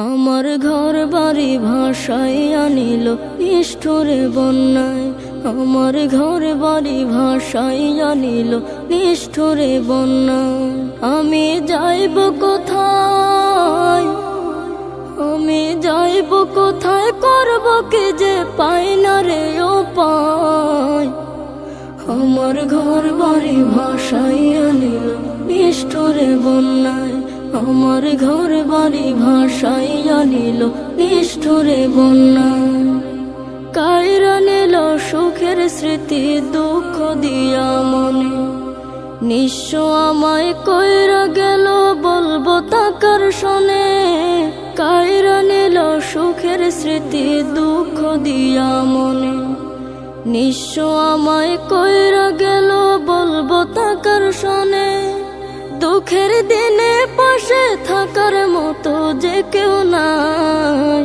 আমার ঘর বাড়ি ভাসাইয়া নিল নিষ্ঠুরে বন্যায়। আমার ঘর বাড়ি ভাসাইয়া নিল নিষ্ঠুরে বন্যায়। আমি যাইব কোথায়, আমি যাইব কোথায়, করব কি যে পাই না রে উপায়। আমার ঘর বাড়ি ভাসাইয়া নিল নিষ্ঠুরে বন্যায়। আমার ঘর বাড়ি ভাসাইয়া নিল নিষ্ঠুরে বন্যায়। কাইরা নিল সুখের স্মৃতি দুঃখ দিয়া মনে, নিঃস্ব আমায় কইরা গেল বলবো তাকার শোনে। কাইরা নিল সুখের স্মৃতি দুঃখ দিয়া মনে, নিঃস্ব আমায় কইরা গেল বলবো তাকার শোনে। দুঃখের দিনে পাশে থাকার মতো যে কেউ নাই।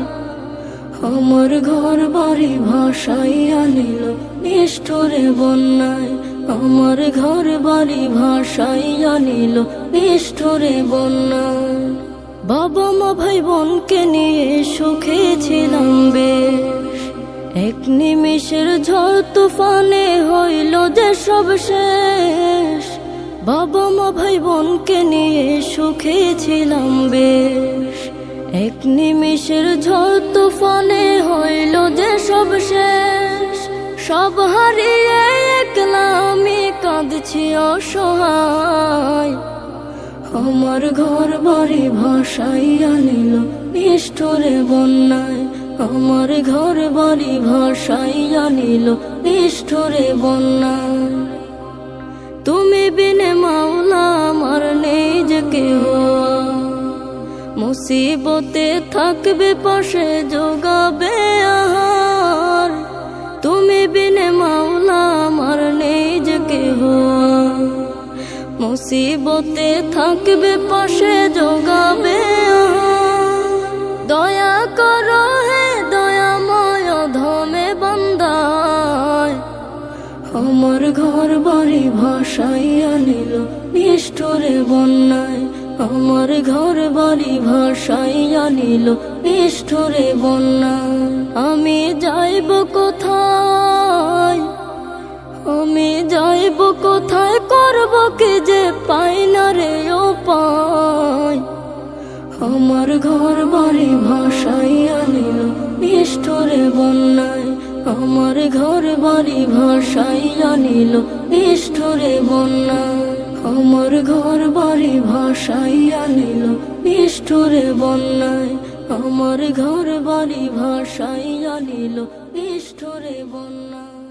আমার ঘর বাড়ি ভাসাইয়া নিল নিষ্ঠুরে বন্যায়। আমার ঘর বাড়ি ভাসাইয়া নিল নিষ্ঠুরে বন্যায়। বাবা মা ভাই বোনকে নিয়ে সুখে ছিলাম বেশ, এক নিমিষের ঝড় তুফানে হইল যে সব শেষ। বাবা মা ভাই বোনকে নিয়ে সুখে ছিলাম বেশ, এক নিমিষের ঝড় তুফানে হইল যে সব শেষ। সব হারিয়ে একলা আমি কাঁদছি অসহায়। আমার ঘর বাড়ি ভাসাইয়া নিল নিষ্ঠুরে বন্যায়। আমার ঘর বাড়ি ভাসাইয়া নিল নিষ্ঠুরে বন্যায়। তুমি বিনে মাওলা আমার নেই যে কেহ, মুসিবতে থাকবে পাশে যোগাবে আহার। তুমি বিনে মাওলা আমার নেই যে কেহ, মুসিবতে থাকবে পাশে যোগাবে আহার। দয়া করো হে দয়াময় ধমে বান্দায়। আমার ঘর বাড়ি ভাসাইয়া নিল নিষ্ঠুরে বন্যায়। আমার ঘর বাড়ি ভাসাইয়া নিল নিষ্ঠুরে বন্যায়। আমি যাইব কোথায়, আমি যাইব কোথায়, করব কি যে পাই না রে উপায়। আমার ঘর বাড়ি ভাসাইয়া নিল নিষ্ঠুরে বন্যায়। আমার ঘর বাড়ি ভাসাইয়া নিল নিষ্ঠুরে বন্যায়। আমার ঘর বাড়ি ভাসাইয়া নিল নিষ্ঠুরে বন্যায়। আমার ঘর বাড়ি ভাসাইয়া নিল নিষ্ঠুরে বন্যায়।